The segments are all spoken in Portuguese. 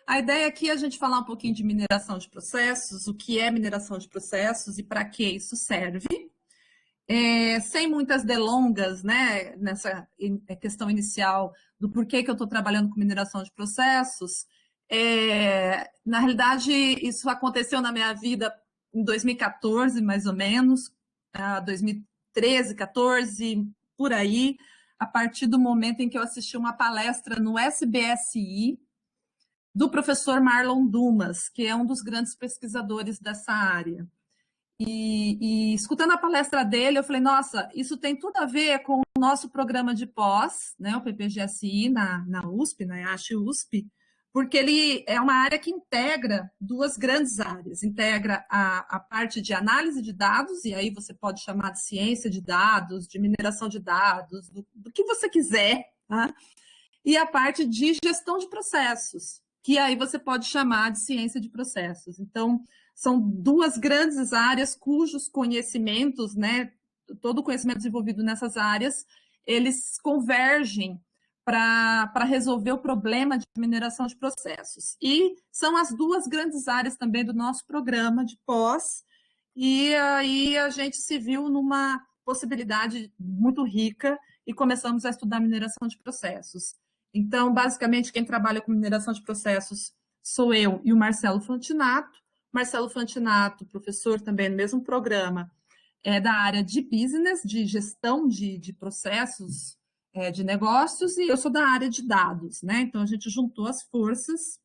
A ideia aqui é a gente falar um pouquinho de mineração de processos, o que é mineração de processos e para que isso serve. Sem muitas delongas, né, nessa questão inicial do porquê que eu estou trabalhando com mineração de processos, na realidade, isso aconteceu na minha vida em 2014, mais ou menos, 2013, 14, por aí, a partir do momento em que eu assisti uma palestra no SBSI, do professor Marlon Dumas, que é um dos grandes pesquisadores dessa área. E escutando a palestra dele, eu falei, nossa, isso tem tudo a ver com o nosso programa de pós, né, o PPGSI na USP, na EASH-USP, porque ele é uma área que integra duas grandes áreas. Integra a parte de análise de dados, e aí você pode chamar de ciência de dados, de mineração de dados, do que você quiser, tá? E a parte de gestão de processos, que aí você pode chamar de ciência de processos. Então, são duas grandes áreas cujos conhecimentos, né, todo o conhecimento desenvolvido nessas áreas, eles convergem para resolver o problema de mineração de processos. E são as duas grandes áreas também do nosso programa de pós, e aí a gente se viu numa possibilidade muito rica e começamos a estudar mineração de processos. Então, basicamente, quem trabalha com mineração de processos sou eu e o Marcelo Fantinato. Marcelo Fantinato, professor também no mesmo programa, é da área de business, de gestão de processos de negócios, e eu sou da área de dados, né? Então, a gente juntou as forças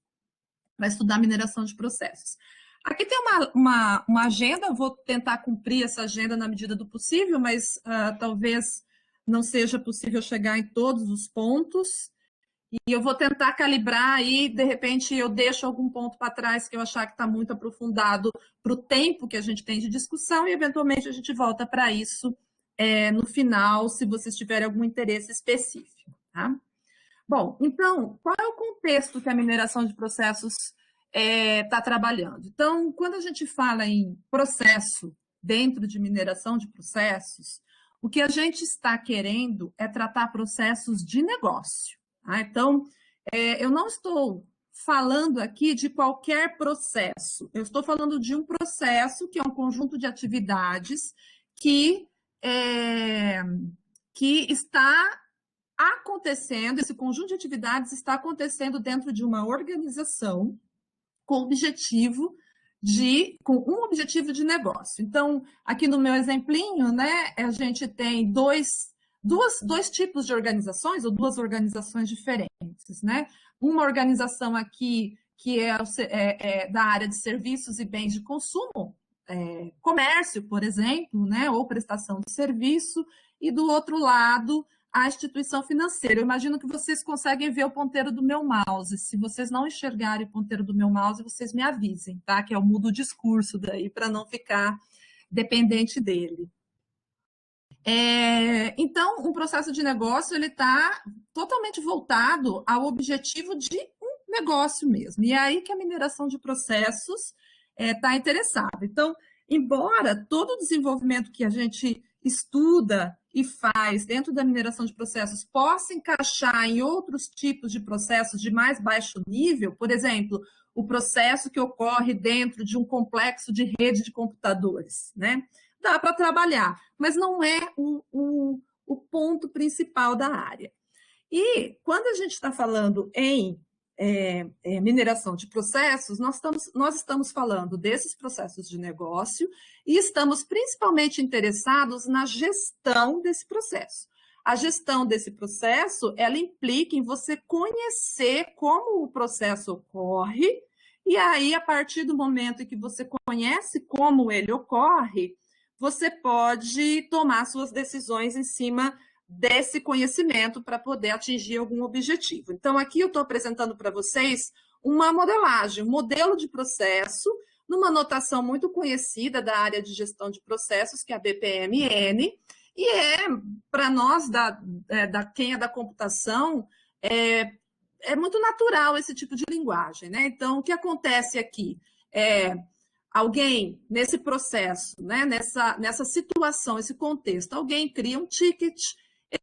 para estudar mineração de processos. Aqui tem uma agenda, eu vou tentar cumprir essa agenda na medida do possível, mas talvez não seja possível chegar em todos os pontos. E eu vou tentar calibrar aí, de repente eu deixo algum ponto para trás que eu achar que está muito aprofundado para o tempo que a gente tem de discussão e eventualmente a gente volta para isso no final, se vocês tiverem algum interesse específico. Tá? Bom, então, qual é o contexto que a mineração de processos está trabalhando? Então, quando a gente fala em processo dentro de mineração de processos, o que a gente está querendo é tratar processos de negócio. Então, eu não estou falando aqui de qualquer processo, eu estou falando de um processo que é um conjunto de atividades que está acontecendo, esse conjunto de atividades está acontecendo dentro de uma organização com um objetivo de negócio. Então, aqui no meu exemplinho, né, a gente tem dois tipos de organizações, ou duas organizações diferentes, né? Uma organização aqui que é da área de serviços e bens de consumo, comércio, por exemplo, né, ou prestação de serviço, e do outro lado, a instituição financeira. Eu imagino que vocês conseguem ver o ponteiro do meu mouse. Se vocês não enxergarem o ponteiro do meu mouse, vocês me avisem, tá? Que eu mudo o discurso daí para não ficar dependente dele. Então, o processo de negócio ele está totalmente voltado ao objetivo de um negócio mesmo. E é aí que a mineração de processos está interessada. Então, embora todo o desenvolvimento que a gente estuda e faz dentro da mineração de processos possa encaixar em outros tipos de processos de mais baixo nível, por exemplo, o processo que ocorre dentro de um complexo de rede de computadores, né? Dá para trabalhar, mas não é o ponto principal da área. E quando a gente está falando em mineração de processos, nós estamos falando desses processos de negócio e estamos principalmente interessados na gestão desse processo. A gestão desse processo, ela implica em você conhecer como o processo ocorre, e aí, a partir do momento em que você conhece como ele ocorre, você pode tomar suas decisões em cima desse conhecimento para poder atingir algum objetivo. Então, aqui eu estou apresentando para vocês uma modelagem, um modelo de processo, numa notação muito conhecida da área de gestão de processos, que é a BPMN, e para nós, quem é da computação, é muito natural esse tipo de linguagem, né? Então, o que acontece aqui? Alguém, nesse processo, né, nessa situação, esse contexto, alguém cria um ticket,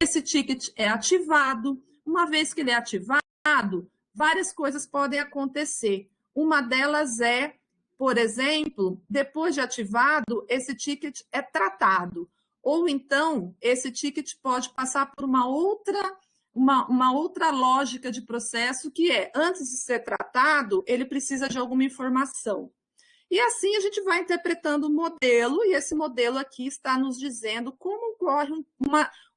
esse ticket é ativado, uma vez que ele é ativado, várias coisas podem acontecer. Uma delas é, por exemplo, depois de ativado, esse ticket é tratado. Ou então, esse ticket pode passar por uma outra lógica de processo, que é, antes de ser tratado, ele precisa de alguma informação. E assim a gente vai interpretando o modelo, e esse modelo aqui está nos dizendo como ocorre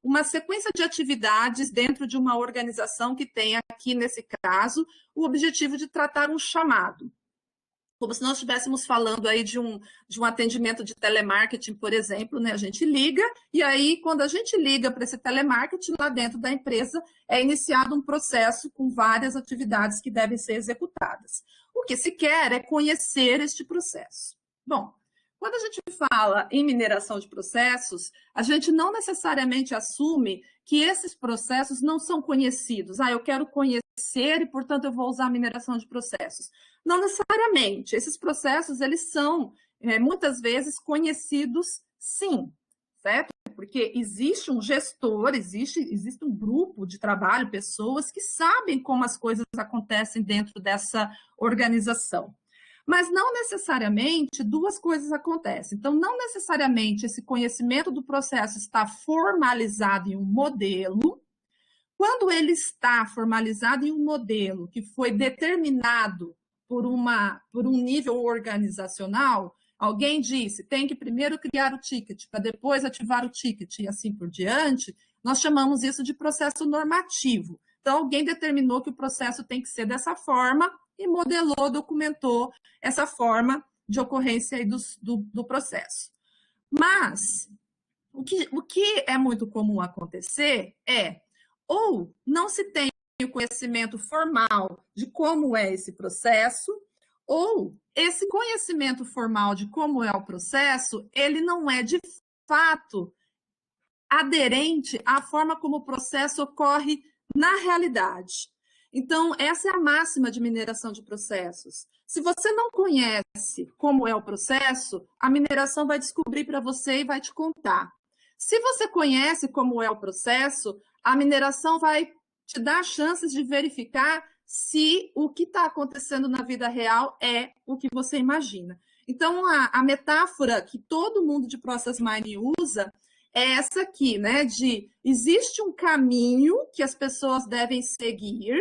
uma sequência de atividades dentro de uma organização que tem aqui, nesse caso, o objetivo de tratar um chamado. Como se nós estivéssemos falando aí de um atendimento de telemarketing, por exemplo, né? A gente liga, e aí, quando a gente liga para esse telemarketing, lá dentro da empresa, é iniciado um processo com várias atividades que devem ser executadas. O que se quer é conhecer este processo. Bom, quando a gente fala em mineração de processos, a gente não necessariamente assume que esses processos não são conhecidos. Eu quero conhecer e, portanto, eu vou usar a mineração de processos. Não necessariamente. Esses processos, eles são, muitas vezes, conhecidos, sim, certo? Porque existe um gestor, existe um grupo de trabalho, pessoas que sabem como as coisas acontecem dentro dessa organização. Mas não necessariamente duas coisas acontecem. Então, não necessariamente esse conhecimento do processo está formalizado em um modelo. Quando ele está formalizado em um modelo que foi determinado por um nível organizacional, alguém disse, tem que primeiro criar o ticket, para depois ativar o ticket, e assim por diante, nós chamamos isso de processo normativo. Então, alguém determinou que o processo tem que ser dessa forma e modelou, documentou essa forma de ocorrência aí do processo. Mas, o que é muito comum acontecer é, ou não se tem o conhecimento formal de como é esse processo, ou esse conhecimento formal de como é o processo, ele não é de fato aderente à forma como o processo ocorre na realidade. Então, essa é a máxima de mineração de processos. Se você não conhece como é o processo, a mineração vai descobrir para você e vai te contar. Se você conhece como é o processo, a mineração vai te dar chances de verificar se o que está acontecendo na vida real é o que você imagina. Então, a metáfora que todo mundo de Process Mining usa é essa aqui, né? Existe um caminho que as pessoas devem seguir,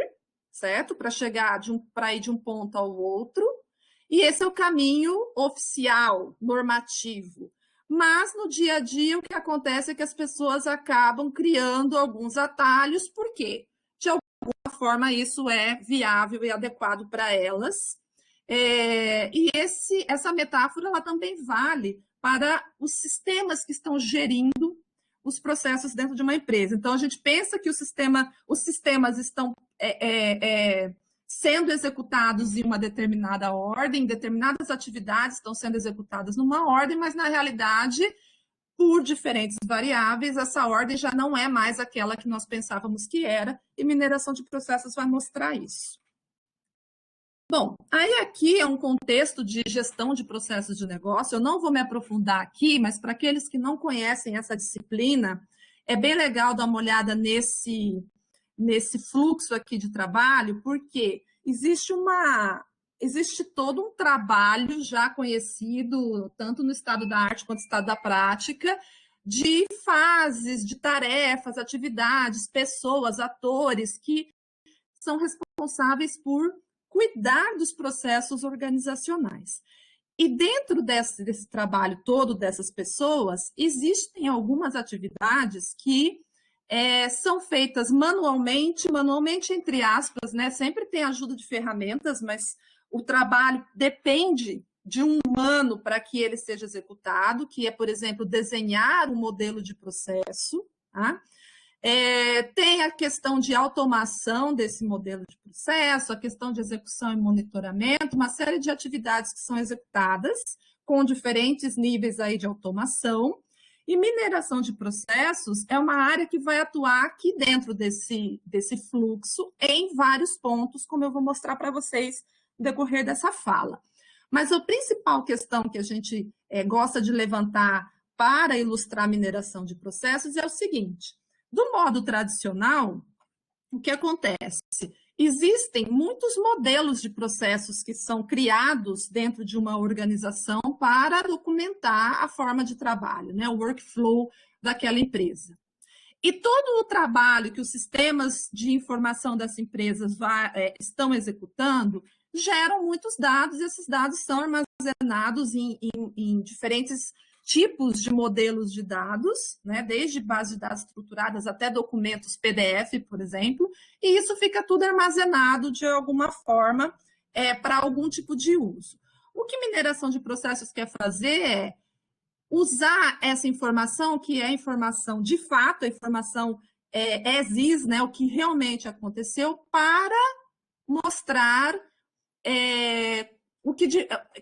certo? Para ir de um ponto ao outro, e esse é o caminho oficial, normativo. Mas no dia a dia o que acontece é que as pessoas acabam criando alguns atalhos, por quê? De alguma forma isso é viável e adequado para elas. E essa metáfora ela também vale para os sistemas que estão gerindo os processos dentro de uma empresa. Então, a gente pensa que os sistemas estão sendo executados em uma determinada ordem, determinadas atividades estão sendo executadas numa ordem, mas, na realidade, por diferentes variáveis, essa ordem já não é mais aquela que nós pensávamos que era, e mineração de processos vai mostrar isso. Bom, aí aqui é um contexto de gestão de processos de negócio, eu não vou me aprofundar aqui, mas para aqueles que não conhecem essa disciplina, é bem legal dar uma olhada nesse fluxo aqui de trabalho, porque existe todo um trabalho já conhecido, tanto no estado da arte quanto no estado da prática, de fases, de tarefas, atividades, pessoas, atores que são responsáveis por cuidar dos processos organizacionais. E dentro desse trabalho todo dessas pessoas, existem algumas atividades que são feitas manualmente entre aspas, né? Sempre tem ajuda de ferramentas, mas o trabalho depende de um humano para que ele seja executado, que é, por exemplo, desenhar um modelo de processo, tá? Tem a questão de automação desse modelo de processo, a questão de execução e monitoramento, uma série de atividades que são executadas com diferentes níveis aí de automação. E mineração de processos é uma área que vai atuar aqui dentro desse fluxo em vários pontos, como eu vou mostrar para vocês no decorrer dessa fala. Mas a principal questão que a gente gosta de levantar para ilustrar a mineração de processos é o seguinte: do modo tradicional, o que acontece? Existem muitos modelos de processos que são criados dentro de uma organização para documentar a forma de trabalho, né, o workflow daquela empresa. E todo o trabalho que os sistemas de informação dessas empresas estão executando geram muitos dados, e esses dados são armazenados em diferentes tipos de modelos de dados, né, desde bases de dados estruturadas até documentos PDF, por exemplo, e isso fica tudo armazenado de alguma forma para algum tipo de uso. O que mineração de processos quer fazer é usar essa informação, que é informação de fato, a informação as is, né, o que realmente aconteceu, para mostrar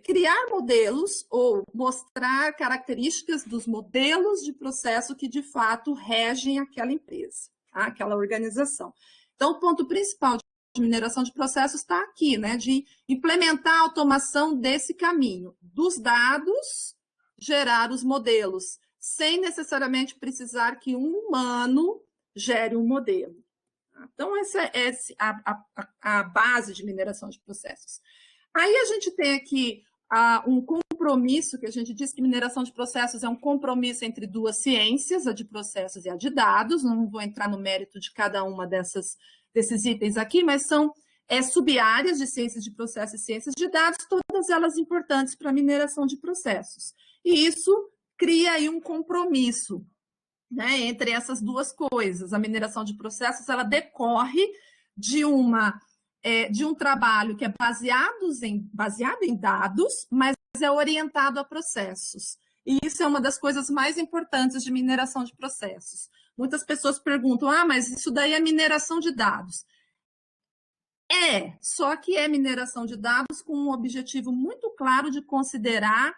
criar modelos ou mostrar características dos modelos de processo que de fato regem aquela empresa, tá? Aquela organização. Então, o ponto principal de mineração de processos está aqui, né? De implementar a automação desse caminho, dos dados, gerar os modelos, sem necessariamente precisar que um humano gere um modelo. Então, essa é a base de mineração de processos. Aí a gente tem aqui um compromisso, que a gente diz que mineração de processos é um compromisso entre duas ciências, a de processos e a de dados. Não vou entrar no mérito de cada uma desses itens aqui, mas são sub-áreas de ciências de processos e ciências de dados, todas elas importantes para a mineração de processos. E isso cria aí um compromisso, né, entre essas duas coisas. A mineração de processos, ela decorre de um trabalho que é baseado em dados, mas é orientado a processos. E isso é uma das coisas mais importantes de mineração de processos. Muitas pessoas perguntam, mas isso daí é mineração de dados. Só que é mineração de dados com um objetivo muito claro de considerar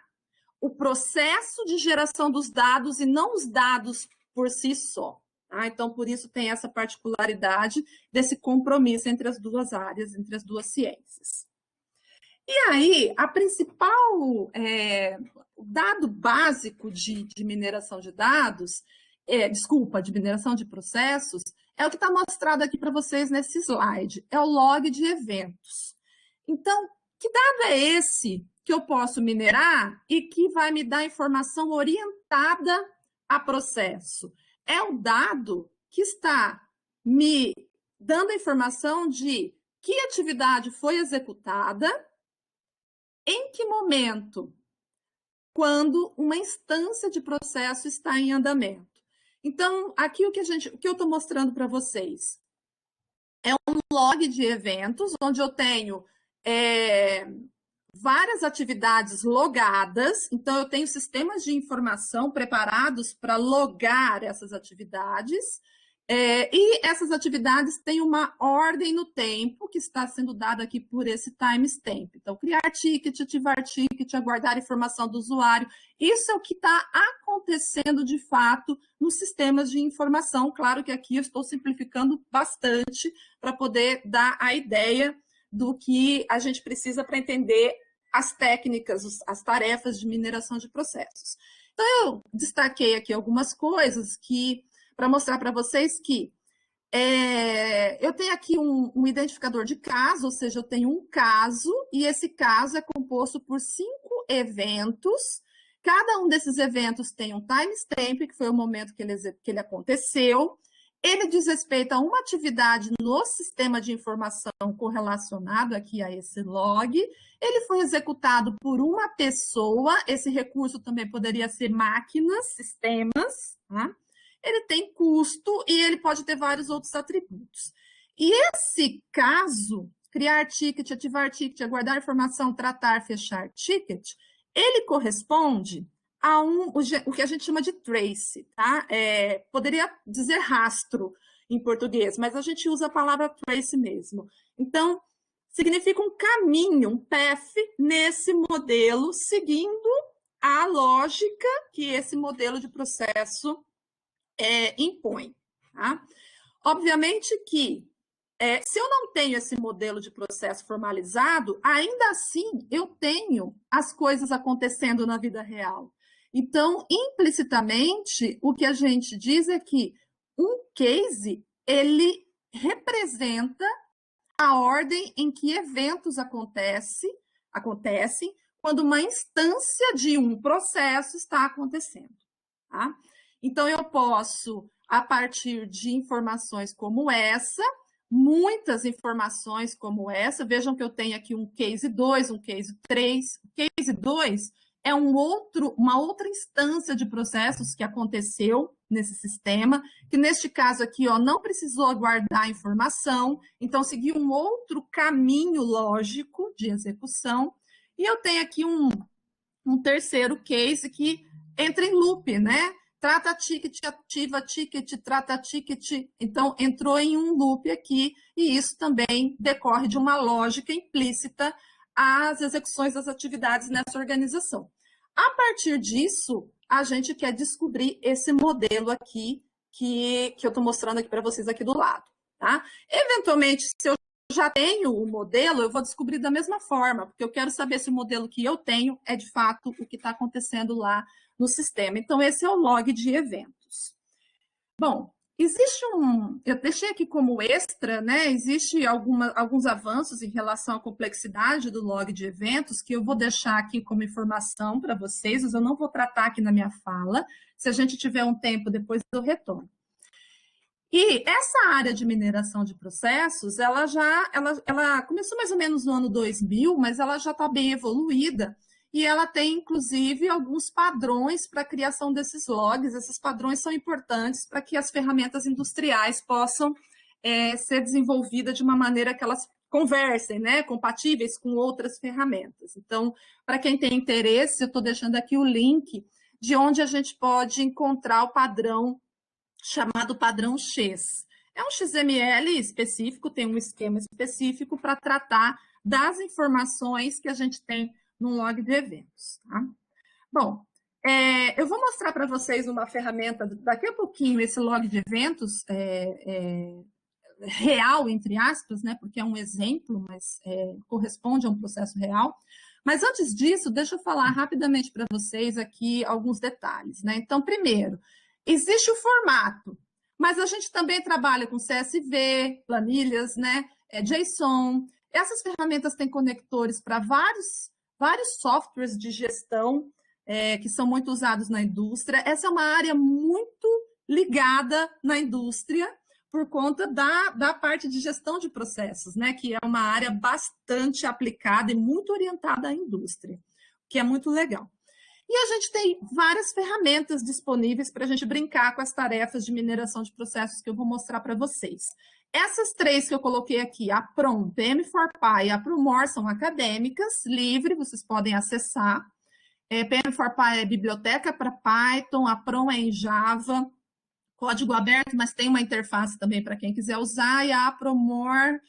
o processo de geração dos dados e não os dados por si só. Tá? Então, por isso tem essa particularidade desse compromisso entre as duas áreas, entre as duas ciências. E aí, a principal dado básico de mineração de dados, de mineração de processos, é o que está mostrado aqui para vocês nesse slide, é o log de eventos. Então, que dado é esse que eu posso minerar e que vai me dar informação orientada a processo? É um dado que está me dando a informação de que atividade foi executada, em que momento, quando uma instância de processo está em andamento. Então, aqui o que eu estou mostrando para vocês é um log de eventos, onde eu tenho várias atividades logadas, então eu tenho sistemas de informação preparados para logar essas atividades, e essas atividades têm uma ordem no tempo que está sendo dada aqui por esse timestamp. Então, criar ticket, ativar ticket, aguardar informação do usuário, isso é o que está acontecendo de fato nos sistemas de informação. Claro que aqui eu estou simplificando bastante para poder dar a ideia do que a gente precisa para entender as técnicas, as tarefas de mineração de processos. Então, eu destaquei aqui algumas coisas para mostrar para vocês que eu tenho aqui um identificador de caso, ou seja, eu tenho um caso, e esse caso é composto por 5 eventos. Cada um desses eventos tem um timestamp, que foi o momento que ele aconteceu. Ele diz respeito a uma atividade no sistema de informação correlacionado aqui a esse log. Ele foi executado por uma pessoa, esse recurso também poderia ser máquinas, sistemas, tá? Ele tem custo e ele pode ter vários outros atributos. E esse caso, criar ticket, ativar ticket, aguardar informação, tratar, fechar ticket, ele corresponde a o que a gente chama de trace, tá? Poderia dizer rastro em português, mas a gente usa a palavra trace mesmo. Então, significa um caminho, um path, nesse modelo, seguindo a lógica que esse modelo de processo impõe. Tá? Obviamente que, se eu não tenho esse modelo de processo formalizado, ainda assim eu tenho as coisas acontecendo na vida real. Então, implicitamente, o que a gente diz é que um case, ele representa a ordem em que eventos acontecem quando uma instância de um processo está acontecendo. Tá? Então, eu posso, a partir de informações como essa, muitas informações como essa, vejam que eu tenho aqui um case 2, um case 3. O case 2 é uma outra instância de processos que aconteceu nesse sistema, que neste caso aqui não precisou aguardar a informação, então seguiu um outro caminho lógico de execução. E eu tenho aqui um terceiro case que entra em loop, né? Trata ticket, ativa ticket, trata ticket. Então, entrou em um loop aqui, e isso também decorre de uma lógica implícita às execuções das atividades nessa organização. A partir disso, a gente quer descobrir esse modelo aqui, que eu estou mostrando aqui para vocês aqui do lado. Tá? Eventualmente, se eu já tenho o modelo, eu vou descobrir da mesma forma, porque eu quero saber se o modelo que eu tenho é, de fato, o que está acontecendo lá no sistema. Então, esse é o log de eventos. Bom, eu deixei aqui como extra, né? Existe alguns avanços em relação à complexidade do log de eventos, que eu vou deixar aqui como informação para vocês, mas eu não vou tratar aqui na minha fala. Se a gente tiver um tempo, depois eu retorno. E essa área de mineração de processos, ela começou mais ou menos no ano 2000, mas ela já está bem evoluída, e ela tem, inclusive, alguns padrões para a criação desses logs. Esses padrões são importantes para que as ferramentas industriais possam ser desenvolvidas de uma maneira que elas conversem, né, compatíveis com outras ferramentas. Então, para quem tem interesse, eu estou deixando aqui o link de onde a gente pode encontrar o padrão chamado padrão X. É um XML específico, tem um esquema específico para tratar das informações que a gente tem no log de eventos. Tá? Bom, eu vou mostrar para vocês uma ferramenta, daqui a pouquinho, esse log de eventos real, entre aspas, né, porque é um exemplo, mas corresponde a um processo real. Mas antes disso, deixa eu falar rapidamente para vocês aqui alguns detalhes. Né? Então, primeiro, existe o formato, mas a gente também trabalha com CSV, planilhas, né, JSON. Essas ferramentas têm conectores para vários softwares de gestão que são muito usados na indústria. Essa é uma área muito ligada na indústria por conta da parte de gestão de processos, né, que é uma área bastante aplicada e muito orientada à indústria, que é muito legal. E a gente tem várias ferramentas disponíveis para a gente brincar com as tarefas de mineração de processos que eu vou mostrar para vocês. Essas três que eu coloquei aqui, a Prom, PM4Py e a Promore, são acadêmicas, livre, vocês podem acessar. PM4Py é biblioteca para Python, a Prom é em Java, código aberto, mas tem uma interface também para quem quiser usar, e a Promore,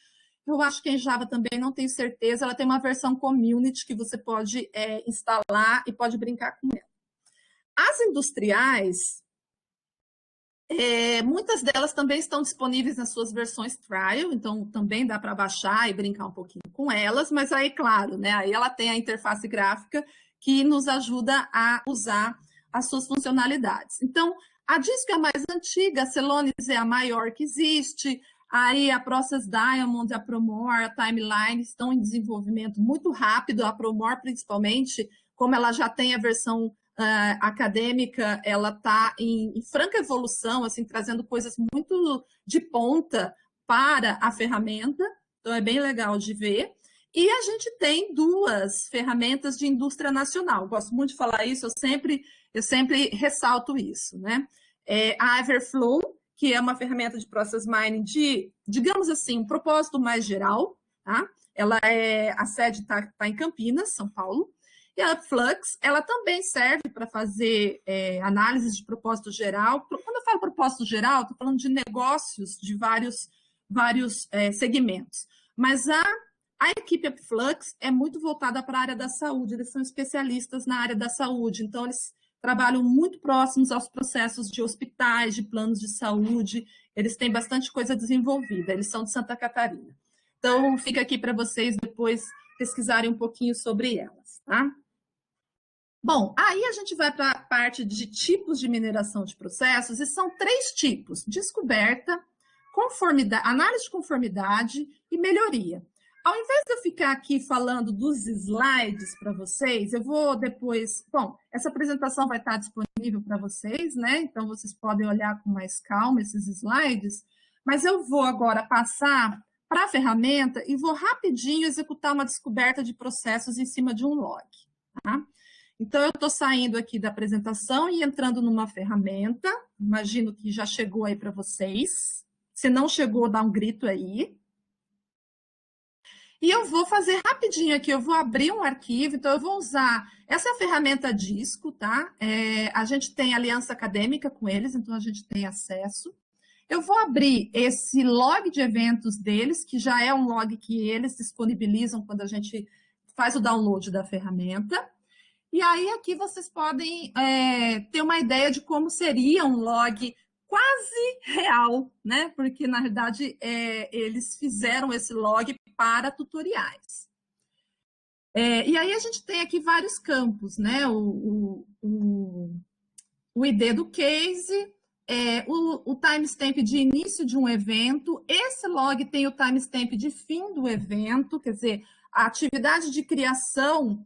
eu acho que em Java também, não tenho certeza, ela tem uma versão community que você pode instalar e pode brincar com ela. As industriais, muitas delas também estão disponíveis nas suas versões trial, então também dá para baixar e brincar um pouquinho com elas, mas aí, claro, né, aí ela tem a interface gráfica que nos ajuda a usar as suas funcionalidades. Então, a Disco é a mais antiga, a Celonis é a maior que existe, aí a Process Diamond, a Promore, a Timeline estão em desenvolvimento muito rápido, a Promore principalmente, como ela já tem a versão acadêmica, ela está em franca evolução, assim, trazendo coisas muito de ponta para a ferramenta, então é bem legal de ver. E a gente tem duas ferramentas de indústria nacional, gosto muito de falar isso, eu sempre ressalto isso, né? A Everflow, que é uma ferramenta de process mining de, digamos assim, um propósito mais geral, tá? A sede está em Campinas, São Paulo, e a Flux, ela também serve para fazer análise de propósito geral. Quando eu falo propósito geral, estou falando de negócios de vários segmentos, mas a equipe Flux é muito voltada para a área da saúde, eles são especialistas na área da saúde, então eles trabalham muito próximos aos processos de hospitais, de planos de saúde, eles têm bastante coisa desenvolvida, eles são de Santa Catarina. Então, fica aqui para vocês depois pesquisarem um pouquinho sobre elas, tá? Bom, aí a gente vai para a parte de tipos de mineração de processos, e são 3 tipos: descoberta, conformidade, análise de conformidade e melhoria. Ao invés de eu ficar aqui falando dos slides para vocês, eu vou depois... Bom, essa apresentação vai estar disponível para vocês, né? Então, vocês podem olhar com mais calma esses slides, mas eu vou agora passar para a ferramenta e vou rapidinho executar uma descoberta de processos em cima de um log, tá? Então, eu estou saindo aqui da apresentação e entrando numa ferramenta, imagino que já chegou aí para vocês. Se não chegou, dá um grito aí. E eu vou fazer rapidinho aqui, eu vou abrir um arquivo, então eu vou usar essa ferramenta Disco, tá? A gente tem aliança acadêmica com eles, então a gente tem acesso. Eu vou abrir esse log de eventos deles, que já é um log que eles disponibilizam quando a gente faz o download da ferramenta. E aí aqui vocês podem ter uma ideia de como seria um log quase real, né? Porque, na verdade, eles fizeram esse log para tutoriais. E aí a gente tem aqui vários campos, né? O ID do case, o timestamp de início de um evento, esse log tem o timestamp de fim do evento, quer dizer, a atividade de criação,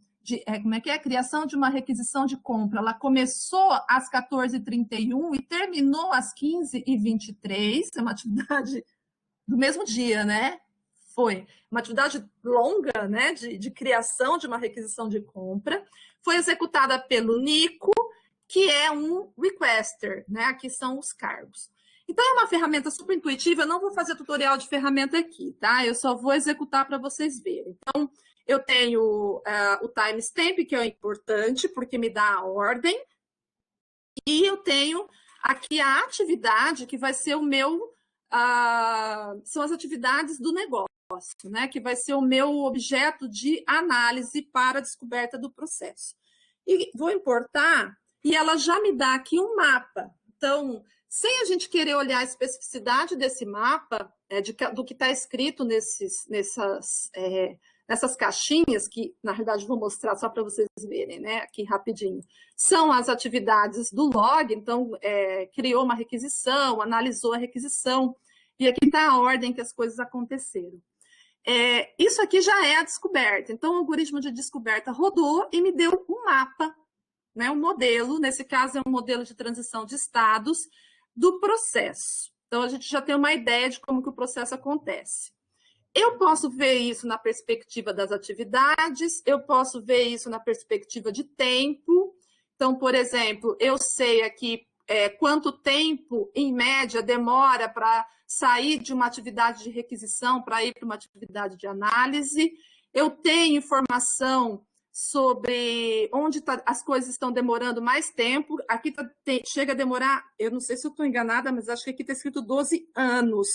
criação de uma requisição de compra, ela começou às 14h31 e terminou às 15h23, é uma atividade do mesmo dia, né? Foi uma atividade longa, né, de criação de uma requisição de compra, foi executada pelo Nico, que é um requester, né? Aqui são os cargos. Então, é uma ferramenta super intuitiva, eu não vou fazer tutorial de ferramenta aqui, tá? Eu só vou executar para vocês verem. Então, eu tenho o timestamp, que é importante, porque me dá a ordem, e eu tenho aqui a atividade, que vai ser o meu... são as atividades do negócio, né? Que vai ser o meu objeto de análise para a descoberta do processo. E vou importar, e ela já me dá aqui um mapa. Então, sem a gente querer olhar a especificidade desse mapa, do que está escrito nessas caixinhas, que, na verdade, vou mostrar só para vocês verem, né? Aqui rapidinho. São as atividades do log, então, criou uma requisição, analisou a requisição, e aqui está a ordem que as coisas aconteceram. Isso aqui já é a descoberta. Então, o algoritmo de descoberta rodou e me deu um mapa, né, um modelo, nesse caso é um modelo de transição de estados do processo. Então, a gente já tem uma ideia de como que o processo acontece. Eu posso ver isso na perspectiva das atividades, eu posso ver isso na perspectiva de tempo. Então, por exemplo, eu sei aqui quanto tempo, em média, demora para sair de uma atividade de requisição para ir para uma atividade de análise. Eu tenho informação sobre onde as coisas estão demorando mais tempo. Aqui chega a demorar, eu não sei se eu estou enganada, mas acho que aqui está escrito 12 anos.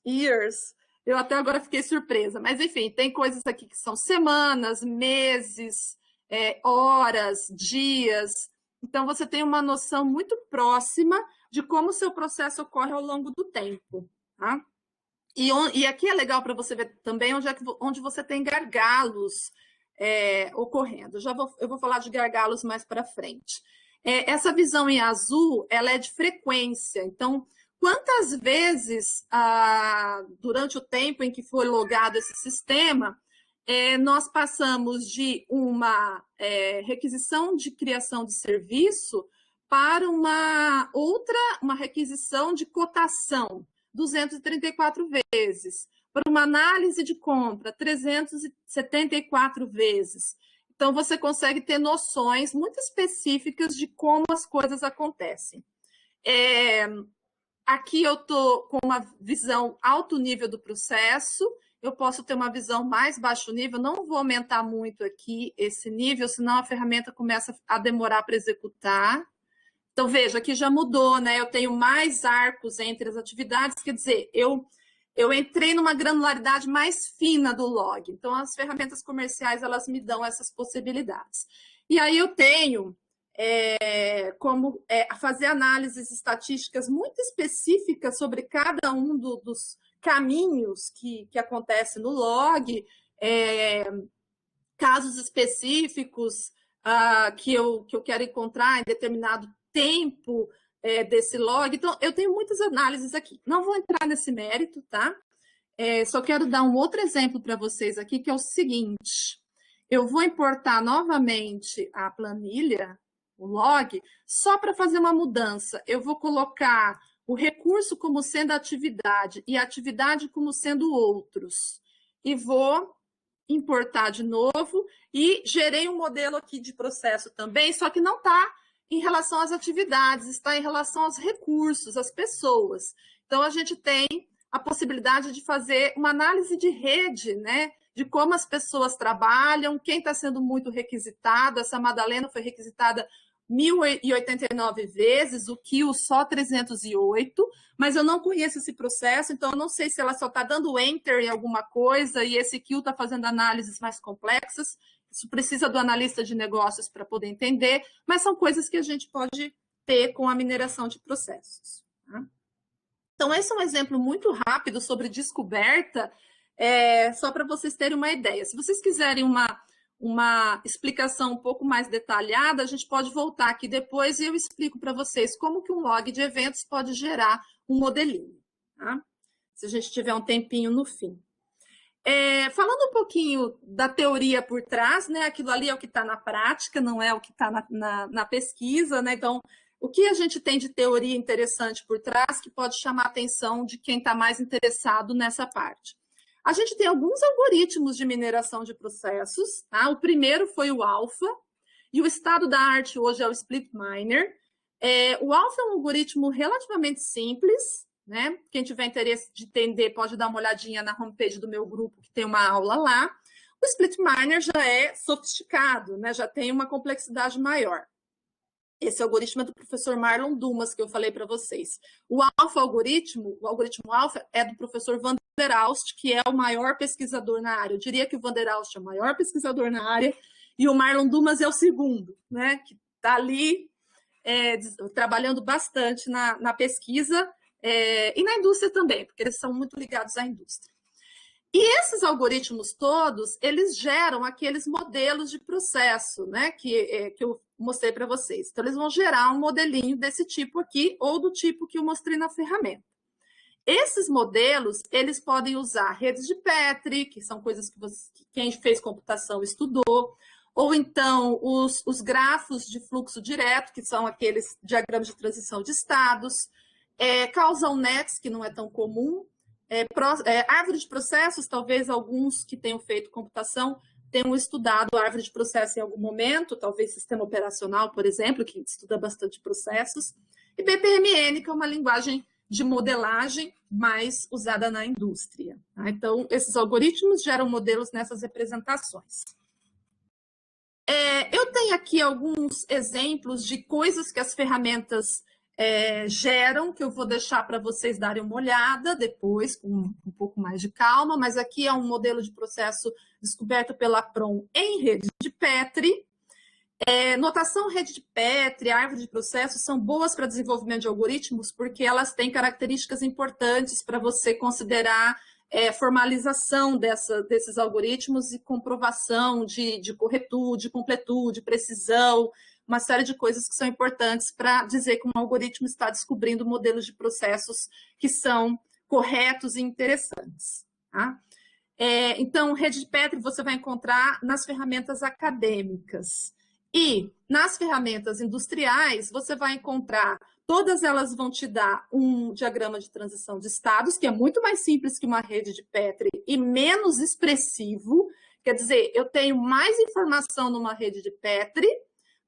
Years. Eu até agora fiquei surpresa. Mas, enfim, tem coisas aqui que são semanas, meses, horas, dias. Então, você tem uma noção muito próxima de como o seu processo ocorre ao longo do tempo, tá? E aqui é legal para você ver também onde você tem gargalos ocorrendo. Eu vou falar de gargalos mais para frente. Essa visão em azul, ela é de frequência. Então, quantas vezes, durante o tempo em que foi logado esse sistema, nós passamos de uma requisição de criação de serviço para uma requisição de cotação, 234 vezes, para uma análise de compra, 374 vezes. Então, você consegue ter noções muito específicas de como as coisas acontecem. Aqui eu estou com uma visão alto nível do processo, eu posso ter uma visão mais baixo nível, não vou aumentar muito aqui esse nível, senão a ferramenta começa a demorar para executar. Então, veja, aqui já mudou, né? Eu tenho mais arcos entre as atividades, quer dizer, eu entrei numa granularidade mais fina do log. Então, as ferramentas comerciais, elas me dão essas possibilidades. E aí eu tenho como fazer análises estatísticas muito específicas sobre cada um dos caminhos que acontece no log, casos específicos que eu quero encontrar em determinado tempo desse log. Então, eu tenho muitas análises aqui. Não vou entrar nesse mérito, tá? Só quero dar um outro exemplo para vocês aqui, que é o seguinte. Eu vou importar novamente a planilha, o log, só para fazer uma mudança. Eu vou colocar o recurso como sendo atividade e a atividade como sendo outros. E vou importar de novo e gerei um modelo aqui de processo também, só que não está em relação às atividades, está em relação aos recursos, às pessoas. Então, a gente tem a possibilidade de fazer uma análise de rede, né? De como as pessoas trabalham, quem está sendo muito requisitado. Essa Madalena foi requisitada 1.089 vezes, o Kio só 308, mas eu não conheço esse processo, então eu não sei se ela só está dando enter em alguma coisa e esse Kio está fazendo análises mais complexas. Isso precisa do analista de negócios para poder entender, mas são coisas que a gente pode ter com a mineração de processos. Tá? Então, esse é um exemplo muito rápido sobre descoberta, só para vocês terem uma ideia. Se vocês quiserem uma explicação um pouco mais detalhada, a gente pode voltar aqui depois e eu explico para vocês como que um log de eventos pode gerar um modelinho, tá? Se a gente tiver um tempinho no fim. Falando um pouquinho da teoria por trás, né? Aquilo ali é o que está na prática, não é o que está na pesquisa, né? Então, o que a gente tem de teoria interessante por trás que pode chamar a atenção de quem está mais interessado nessa parte? A gente tem alguns algoritmos de mineração de processos. Tá? O primeiro foi o Alpha, e o estado da arte hoje é o Split Miner. O Alpha é um algoritmo relativamente simples, né? Quem tiver interesse de entender pode dar uma olhadinha na homepage do meu grupo, que tem uma aula lá. O Split Miner já é sofisticado, né? Já tem uma complexidade maior. Esse algoritmo é do professor Marlon Dumas, que eu falei para vocês. O algoritmo Alpha é do professor Van der Aalst, que é o maior pesquisador na área. Eu diria que o Van der Aalst é o maior pesquisador na área e o Marlon Dumas é o segundo, né? Que está ali trabalhando bastante na pesquisa e na indústria também, porque eles são muito ligados à indústria. E esses algoritmos todos, eles geram aqueles modelos de processo, né, que eu mostrei para vocês. Então, eles vão gerar um modelinho desse tipo aqui, ou do tipo que eu mostrei na ferramenta. Esses modelos, eles podem usar redes de Petri, que são coisas que quem fez computação estudou, ou então os grafos de fluxo direto, que são aqueles diagramas de transição de estados, causal nets, que não é tão comum, árvore de processos, talvez alguns que tenham feito computação tenham estudado árvore de processo em algum momento, talvez sistema operacional, por exemplo, que estuda bastante processos, e BPMN, que é uma linguagem de modelagem mais usada na indústria. Tá? Então, esses algoritmos geram modelos nessas representações. Eu tenho aqui alguns exemplos de coisas que as ferramentas geram, que eu vou deixar para vocês darem uma olhada depois, com um pouco mais de calma, mas aqui é um modelo de processo descoberto pela Prom em rede de Petri. Notação rede de Petri, árvore de processos, são boas para desenvolvimento de algoritmos, porque elas têm características importantes para você considerar formalização desses algoritmos e comprovação de corretude, completude, precisão, uma série de coisas que são importantes para dizer que um algoritmo está descobrindo modelos de processos que são corretos e interessantes. Tá? Então, rede de Petri você vai encontrar nas ferramentas acadêmicas. E nas ferramentas industriais, você vai encontrar, todas elas vão te dar um diagrama de transição de estados, que é muito mais simples que uma rede de Petri e menos expressivo. Quer dizer, eu tenho mais informação numa rede de Petri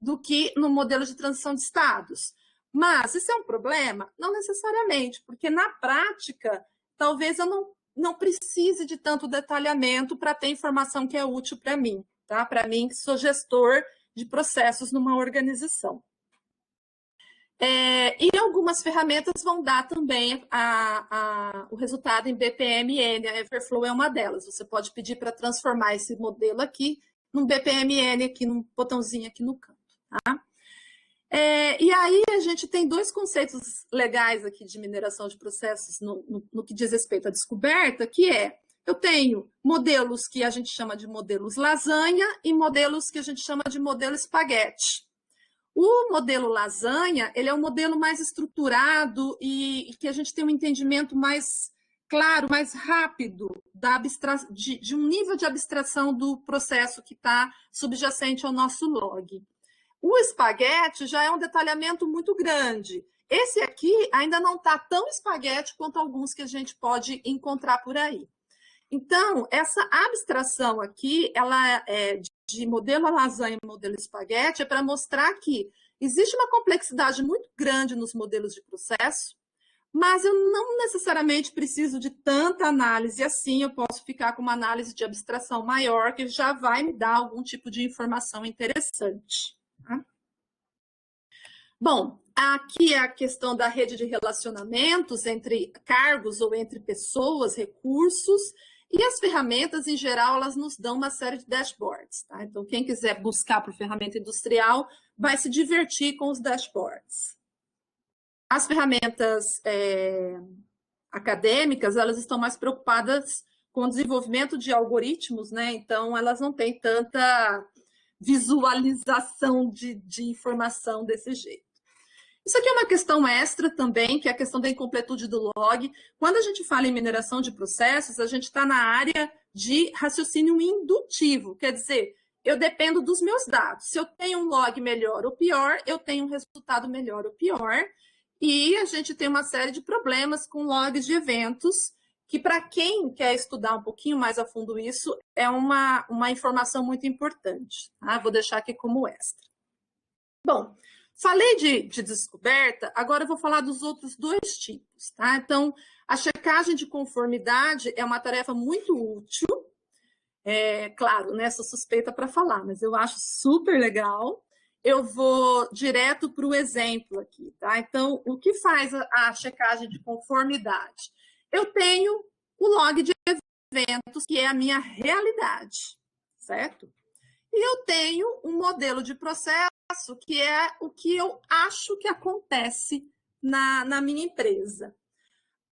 do que no modelo de transição de estados. Mas isso é um problema? Não necessariamente, porque na prática, talvez eu não precise de tanto detalhamento para ter informação que é útil para mim, tá? Para mim, que sou gestor de processos numa organização. E algumas ferramentas vão dar também o resultado em BPMN, a Everflow é uma delas. Você pode pedir para transformar esse modelo aqui num BPMN, aqui num botãozinho aqui no canto. Tá? E aí a gente tem dois conceitos legais aqui de mineração de processos no que diz respeito à descoberta, que eu tenho modelos que a gente chama de modelos lasanha e modelos que a gente chama de modelo espaguete. O modelo lasanha, ele é um modelo mais estruturado e que a gente tem um entendimento mais claro, mais rápido de um nível de abstração do processo que está subjacente ao nosso log. O espaguete já é um detalhamento muito grande. Esse aqui ainda não está tão espaguete quanto alguns que a gente pode encontrar por aí. Então, essa abstração aqui, ela é de modelo lasanha e modelo espaguete, é para mostrar que existe uma complexidade muito grande nos modelos de processo, mas eu não necessariamente preciso de tanta análise assim, eu posso ficar com uma análise de abstração maior, que já vai me dar algum tipo de informação interessante. Tá? Bom, aqui é a questão da rede de relacionamentos entre cargos ou entre pessoas, recursos, e as ferramentas, em geral, elas nos dão uma série de dashboards. Tá? Então, quem quiser buscar por ferramenta industrial vai se divertir com os dashboards. As ferramentas acadêmicas, elas estão mais preocupadas com o desenvolvimento de algoritmos, né? Então, elas não têm tanta visualização de informação desse jeito. Isso aqui é uma questão extra também, que é a questão da incompletude do log. Quando a gente fala em mineração de processos, a gente está na área de raciocínio indutivo, quer dizer, eu dependo dos meus dados. Se eu tenho um log melhor ou pior, eu tenho um resultado melhor ou pior, e a gente tem uma série de problemas com logs de eventos, que para quem quer estudar um pouquinho mais a fundo isso, é uma informação muito importante. Tá? Vou deixar aqui como extra. Bom, falei de descoberta, agora eu vou falar dos outros dois tipos. Tá? Então, a checagem de conformidade é uma tarefa muito útil. Claro, né, sou suspeita para falar, mas eu acho super legal. Eu vou direto para o exemplo aqui. Tá? Então, o que faz a checagem de conformidade? Eu tenho o log de eventos, que é a minha realidade, certo? E eu tenho um modelo de processo, que é o que eu acho que acontece na minha empresa.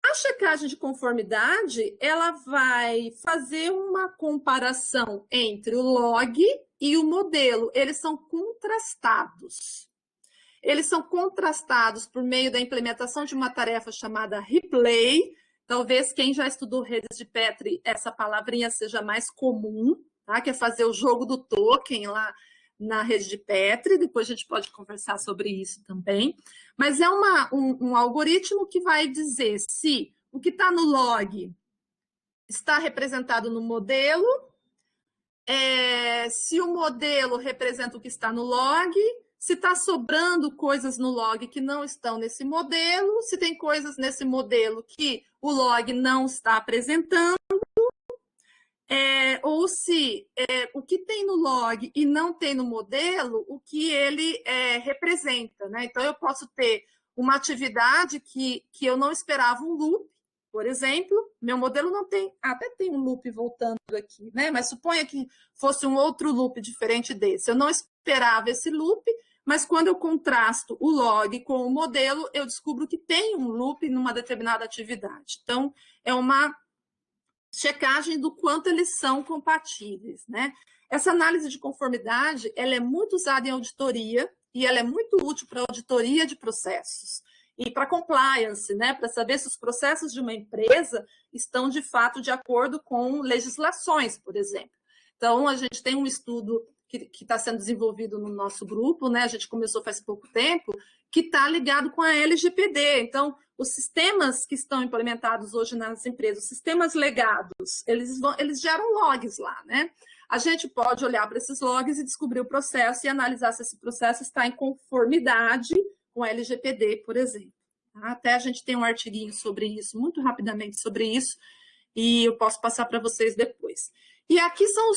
A checagem de conformidade, ela vai fazer uma comparação entre o log e o modelo. Eles são contrastados. Eles são contrastados por meio da implementação de uma tarefa chamada replay. Talvez quem já estudou redes de Petri, essa palavrinha seja mais comum, tá? Que é fazer o jogo do token lá na rede de Petri. Depois a gente pode conversar sobre isso também. Mas é um algoritmo que vai dizer se o que está no log está representado no modelo, se o modelo representa o que está no log, se está sobrando coisas no log que não estão nesse modelo, se tem coisas nesse modelo que o log não está apresentando, ou se o que tem no log e não tem no modelo, o que ele representa. Né? Então, eu posso ter uma atividade que eu não esperava um loop, por exemplo, meu modelo não tem, até tem um loop voltando aqui, né? Mas suponha que fosse um outro loop diferente desse. Eu não esperava esse loop, mas quando eu contrasto o log com o modelo, eu descubro que tem um loop numa determinada atividade. Então, é uma checagem do quanto eles são compatíveis, né? Essa análise de conformidade, ela é muito usada em auditoria e ela é muito útil para auditoria de processos e para compliance, né? Para saber se os processos de uma empresa estão de fato de acordo com legislações, por exemplo. Então, a gente tem um estudo que está sendo desenvolvido no nosso grupo, né? A gente começou faz pouco tempo, que está ligado com a LGPD. Então, os sistemas que estão implementados hoje nas empresas, os sistemas legados, eles geram logs lá, né? A gente pode olhar para esses logs e descobrir o processo e analisar se esse processo está em conformidade com a LGPD, por exemplo. Até a gente tem um artiguinho sobre isso, muito rapidamente sobre isso, e eu posso passar para vocês depois. E aqui são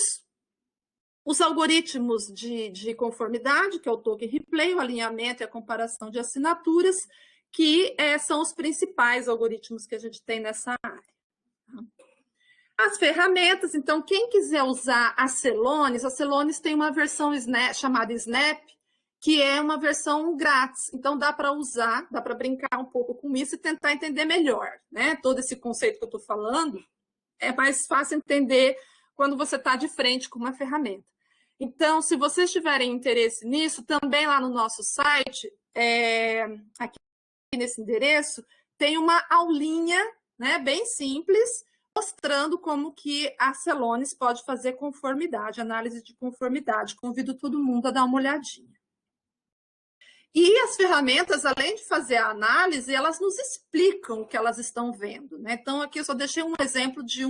os algoritmos de conformidade, que é o token replay, o alinhamento e a comparação de assinaturas, que são os principais algoritmos que a gente tem nessa área. As ferramentas, então, quem quiser usar a Celonis tem uma versão chamada Snap, que é uma versão grátis. Então, dá para usar, dá para brincar um pouco com isso e tentar entender melhor, né? Todo esse conceito que eu estou falando é mais fácil entender quando você está de frente com uma ferramenta. Então, se vocês tiverem interesse nisso, também lá no nosso site, aqui nesse endereço, tem uma aulinha, né, bem simples, mostrando como que a Celonis pode fazer conformidade, análise de conformidade. Convido todo mundo a dar uma olhadinha. E as ferramentas, além de fazer a análise, elas nos explicam o que elas estão vendo, né? Então, aqui eu só deixei um exemplo de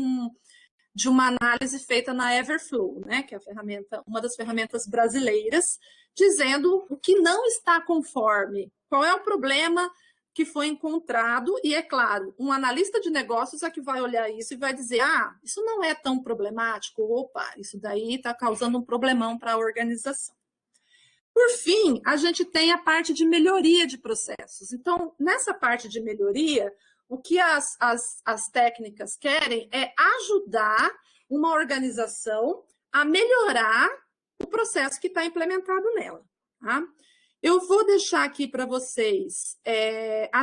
uma análise feita na Everflow, né? Que é a ferramenta, uma das ferramentas brasileiras, dizendo o que não está conforme, qual é o problema que foi encontrado, e é claro, um analista de negócios é que vai olhar isso e vai dizer, isso não é tão problemático, opa, isso daí está causando um problemão para a organização. Por fim, a gente tem a parte de melhoria de processos. Então, nessa parte de melhoria, o que as técnicas querem é ajudar uma organização a melhorar o processo que está implementado nela. Tá? Eu vou deixar aqui para vocês...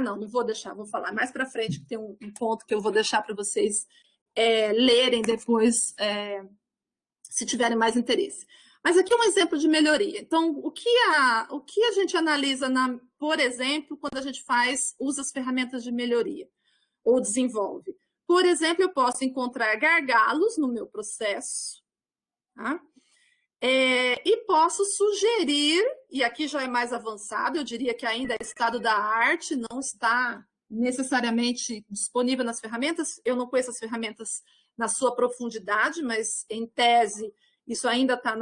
não vou deixar, vou falar mais para frente, que tem um ponto que eu vou deixar para vocês lerem depois, se tiverem mais interesse. Mas aqui é um exemplo de melhoria. Então, o que a gente analisa, por exemplo, quando a gente usa as ferramentas de melhoria ou desenvolve? Por exemplo, eu posso encontrar gargalos no meu processo, tá? E posso sugerir, e aqui já é mais avançado, eu diria que ainda é estado da arte, não está necessariamente disponível nas ferramentas, eu não conheço as ferramentas na sua profundidade, mas em tese isso ainda está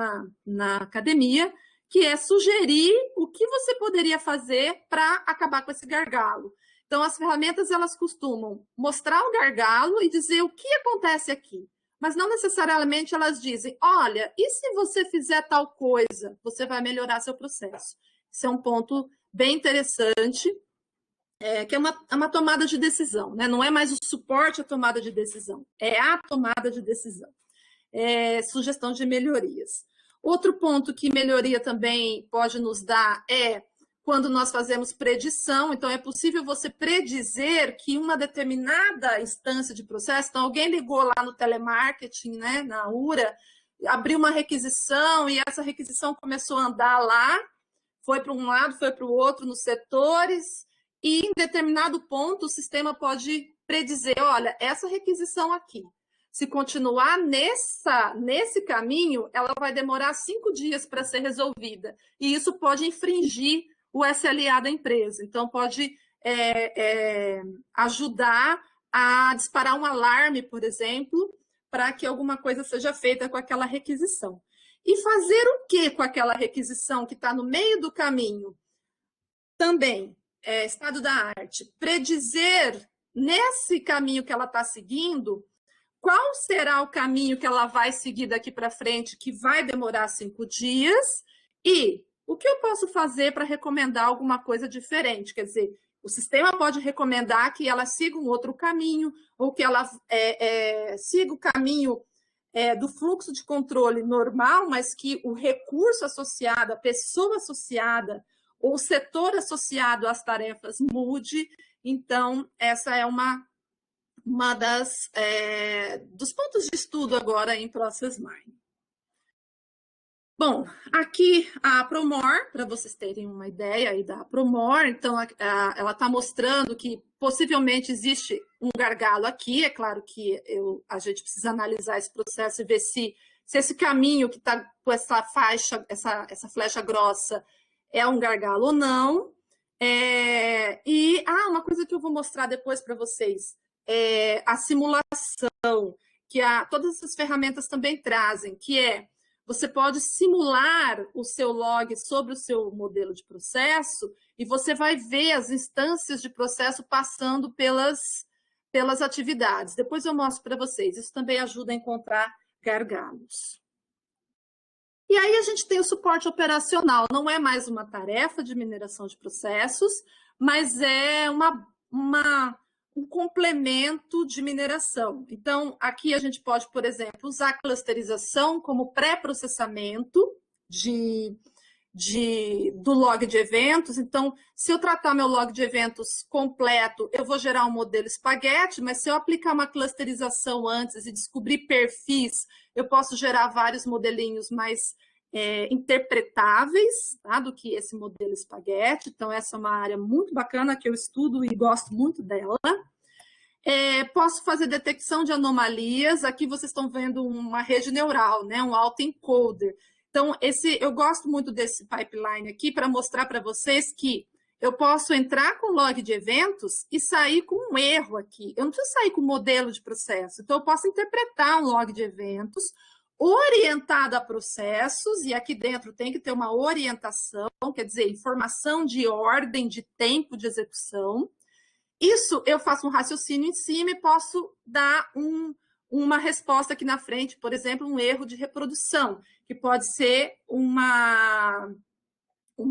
na academia, que é sugerir o que você poderia fazer para acabar com esse gargalo. Então, as ferramentas, elas costumam mostrar o gargalo e dizer o que acontece aqui, mas não necessariamente elas dizem, olha, e se você fizer tal coisa, você vai melhorar seu processo. Isso é um ponto bem interessante, que é uma tomada de decisão, né? Não é mais o suporte à tomada de decisão, é a tomada de decisão. Sugestão de melhorias. Outro ponto que melhoria também pode nos dar é quando nós fazemos predição, então é possível você predizer que uma determinada instância de processo, então alguém ligou lá no telemarketing, né, na URA, abriu uma requisição e essa requisição começou a andar lá, foi para um lado, foi para o outro nos setores, e em determinado ponto o sistema pode predizer, olha, essa requisição aqui, se continuar nesse caminho, ela vai demorar 5 dias para ser resolvida. E isso pode infringir o SLA da empresa. Então, pode ajudar a disparar um alarme, por exemplo, para que alguma coisa seja feita com aquela requisição. E fazer o que com aquela requisição que está no meio do caminho? Também, estado da arte. Predizer, nesse caminho que ela está seguindo, qual será o caminho que ela vai seguir daqui para frente, que vai demorar 5 dias, e o que eu posso fazer para recomendar alguma coisa diferente? Quer dizer, o sistema pode recomendar que ela siga um outro caminho, ou que ela siga o caminho do fluxo de controle normal, mas que o recurso associado, a pessoa associada, ou o setor associado às tarefas mude. Então, essa é uma dos pontos de estudo agora em Process Mining. Bom, aqui a Promore, para vocês terem uma ideia aí da Promore, então ela está mostrando que possivelmente existe um gargalo aqui, é claro que a gente precisa analisar esse processo e ver se esse caminho que está com essa faixa, essa flecha grossa é um gargalo ou não. Uma coisa que eu vou mostrar depois para vocês, a simulação, que todas essas ferramentas também trazem, que você pode simular o seu log sobre o seu modelo de processo e você vai ver as instâncias de processo passando pelas atividades. Depois eu mostro para vocês. Isso também ajuda a encontrar gargalos. E aí a gente tem o suporte operacional. Não é mais uma tarefa de mineração de processos, mas é um complemento de mineração. Então, aqui a gente pode, por exemplo, usar a clusterização como pré-processamento do log de eventos. Então, se eu tratar meu log de eventos completo, eu vou gerar um modelo espaguete, mas se eu aplicar uma clusterização antes e descobrir perfis, eu posso gerar vários modelinhos mais interpretáveis, tá, do que esse modelo espaguete. Então, essa é uma área muito bacana que eu estudo e gosto muito dela. Posso fazer detecção de anomalias. Aqui vocês estão vendo uma rede neural, né? Um autoencoder. Então, eu gosto muito desse pipeline aqui para mostrar para vocês que eu posso entrar com log de eventos e sair com um erro aqui. Eu não preciso sair com modelo de processo. Então, eu posso interpretar um log de eventos orientado a processos, e aqui dentro tem que ter uma orientação, quer dizer, informação de ordem, de tempo de execução. Isso eu faço um raciocínio em cima e posso dar uma resposta aqui na frente, por exemplo, um erro de reprodução, que pode ser uma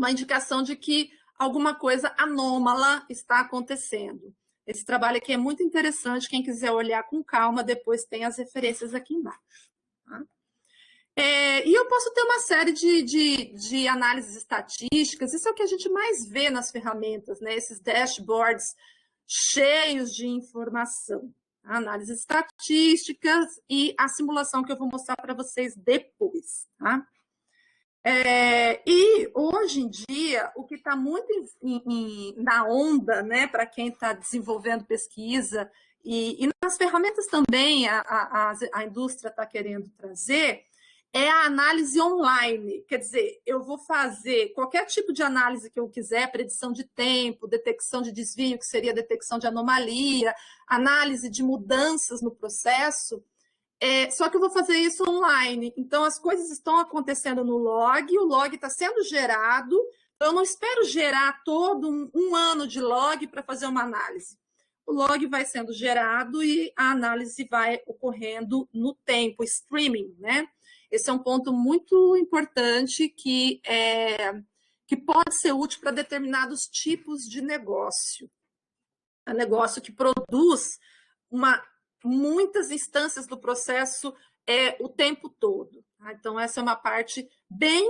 indicação de que alguma coisa anômala está acontecendo. Esse trabalho aqui é muito interessante, quem quiser olhar com calma, depois tem as referências aqui embaixo. Tá? E eu posso ter uma série de análises estatísticas, isso é o que a gente mais vê nas ferramentas, né? Esses dashboards cheios de informação. Análises estatísticas e a simulação que eu vou mostrar para vocês depois. Tá? E hoje em dia, o que está muito na onda, né, para quem está desenvolvendo pesquisa, e nas ferramentas também a indústria está querendo trazer, é a análise online. Quer dizer, eu vou fazer qualquer tipo de análise que eu quiser, predição de tempo, detecção de desvio, que seria detecção de anomalia, análise de mudanças no processo, só que eu vou fazer isso online. Então, as coisas estão acontecendo no log, o log está sendo gerado, eu não espero gerar todo um ano de log para fazer uma análise. O log vai sendo gerado e a análise vai ocorrendo no tempo, streaming, né? Esse é um ponto muito importante que pode ser útil para determinados tipos de negócio. É um negócio que produz muitas instâncias do processo o tempo todo. Tá? Então, essa é uma parte bem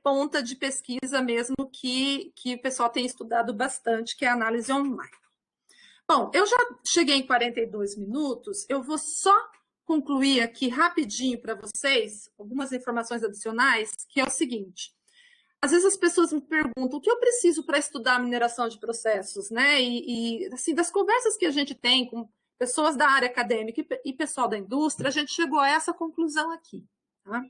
ponta de pesquisa mesmo que o pessoal tem estudado bastante, que é a análise online. Bom, eu já cheguei em 42 minutos, eu vou só concluir aqui rapidinho para vocês algumas informações adicionais, que é o seguinte. Às vezes as pessoas me perguntam o que eu preciso para estudar mineração de processos, né? E assim, das conversas que a gente tem com pessoas da área acadêmica e pessoal da indústria, a gente chegou a essa conclusão aqui. Tá?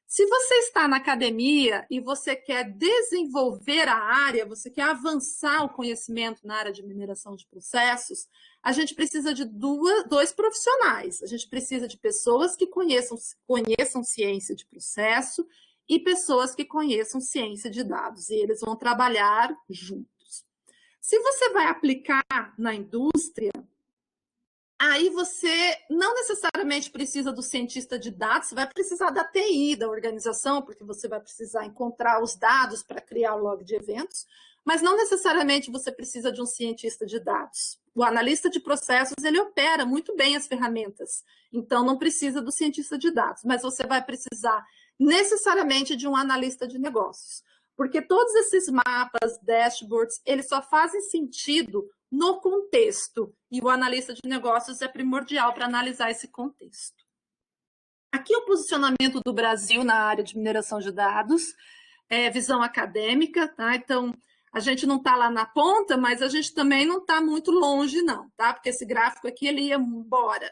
Se você está na academia e você quer desenvolver a área, você quer avançar o conhecimento na área de mineração de processos, a gente precisa de dois profissionais. A gente precisa de pessoas que conheçam ciência de processo e pessoas que conheçam ciência de dados, e eles vão trabalhar juntos. Se você vai aplicar na indústria, aí você não necessariamente precisa do cientista de dados, você vai precisar da TI, da organização, porque você vai precisar encontrar os dados para criar o log de eventos, mas não necessariamente você precisa de um cientista de dados. O analista de processos, ele opera muito bem as ferramentas, então não precisa do cientista de dados, mas você vai precisar necessariamente de um analista de negócios, porque todos esses mapas, dashboards, eles só fazem sentido no contexto, e o analista de negócios é primordial para analisar esse contexto. Aqui é o posicionamento do Brasil na área de mineração de dados, visão acadêmica, tá? Então, a gente não está lá na ponta, mas a gente também não está muito longe, não, tá? Porque esse gráfico aqui, ele ia embora,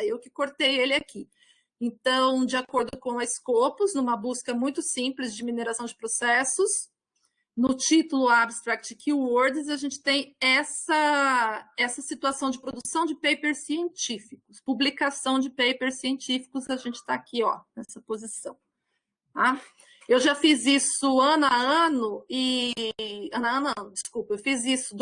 eu que cortei ele aqui. Então, de acordo com a Scopus, numa busca muito simples de mineração de processos, no título Abstract Keywords, a gente tem essa situação de produção de papers científicos, publicação de papers científicos, a gente está aqui, ó, nessa posição. Tá? Eu já fiz isso ano a ano, eu fiz isso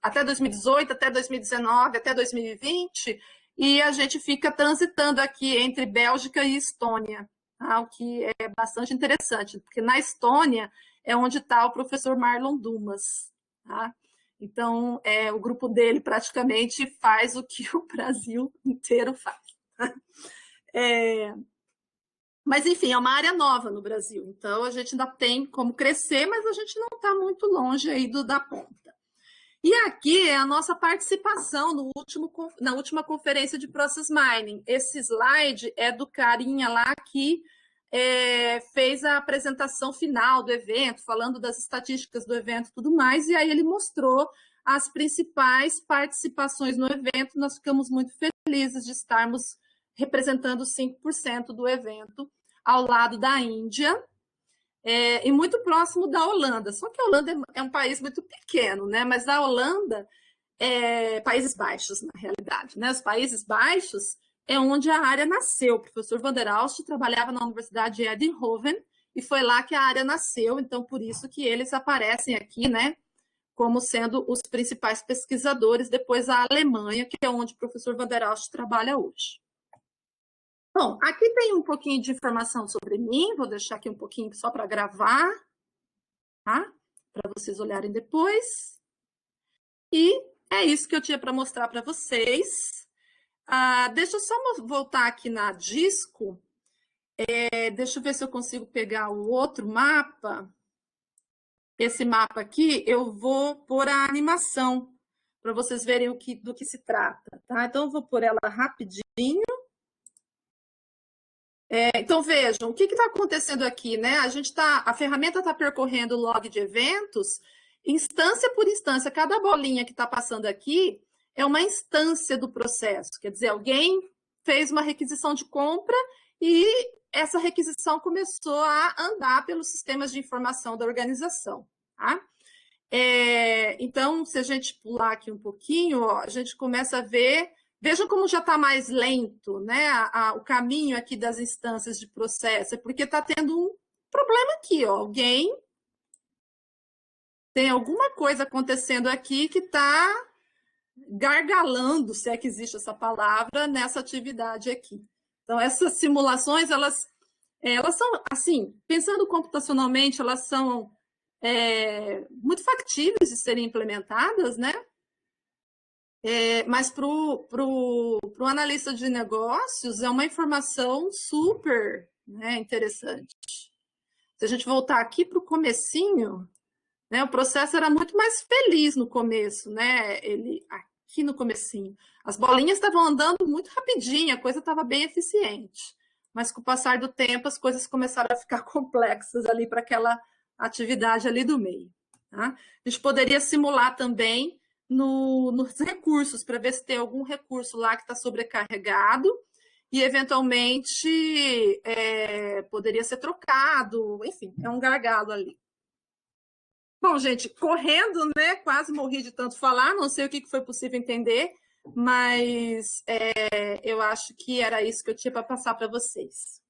até 2018, até 2019, até 2020, e a gente fica transitando aqui entre Bélgica e Estônia, tá? O que é bastante interessante, porque na Estônia é onde está o professor Marlon Dumas. Tá? Então, o grupo dele praticamente faz o que o Brasil inteiro faz. Tá? Mas, enfim, é uma área nova no Brasil, então a gente ainda tem como crescer, mas a gente não está muito longe aí da ponta. E aqui é a nossa participação na última conferência de Process Mining. Esse slide é do carinha lá que fez a apresentação final do evento, falando das estatísticas do evento e tudo mais, e aí ele mostrou as principais participações no evento. Nós ficamos muito felizes de estarmos representando 5% do evento, ao lado da Índia, e muito próximo da Holanda. Só que a Holanda é um país muito pequeno, né? Mas a Holanda Países Baixos, na realidade, né? Os Países Baixos é onde a área nasceu. O professor Van der Aalst trabalhava na Universidade de Eindhoven e foi lá que a área nasceu, então por isso que eles aparecem aqui, né, como sendo os principais pesquisadores, depois a Alemanha, que é onde o professor Van der Aalst trabalha hoje. Bom, aqui tem um pouquinho de informação sobre mim, vou deixar aqui um pouquinho só para gravar, tá? Para vocês olharem depois. E é isso que eu tinha para mostrar para vocês. Deixa eu só voltar aqui na Disco. Deixa eu ver se eu consigo pegar o outro mapa. Esse mapa aqui, eu vou pôr a animação, para vocês verem do que se trata, tá? Então, eu vou pôr ela rapidinho. Então, vejam, o que está acontecendo aqui, né? A ferramenta está percorrendo o log de eventos, instância por instância. Cada bolinha que está passando aqui é uma instância do processo. Quer dizer, alguém fez uma requisição de compra e essa requisição começou a andar pelos sistemas de informação da organização, tá? Então, se a gente pular aqui um pouquinho, ó, a gente começa a ver. Vejam como já está mais lento, né? O caminho aqui das instâncias de processo, porque está tendo um problema aqui, ó. Alguém tem alguma coisa acontecendo aqui que está gargalando, se é que existe essa palavra, nessa atividade aqui. Então, essas simulações, elas são, assim, pensando computacionalmente, elas são muito factíveis de serem implementadas, né? Mas para o analista de negócios é uma informação super, né, interessante. Se a gente voltar aqui para o comecinho, né, o processo era muito mais feliz no começo, né? Aqui no comecinho. As bolinhas estavam andando muito rapidinho, a coisa estava bem eficiente. Mas com o passar do tempo, as coisas começaram a ficar complexas ali para aquela atividade ali do meio. Tá? A gente poderia simular também nos recursos, para ver se tem algum recurso lá que está sobrecarregado e, eventualmente, poderia ser trocado. Enfim, é um gargalo ali. Bom, gente, correndo, né? Quase morri de tanto falar, não sei o que foi possível entender, mas eu acho que era isso que eu tinha para passar para vocês.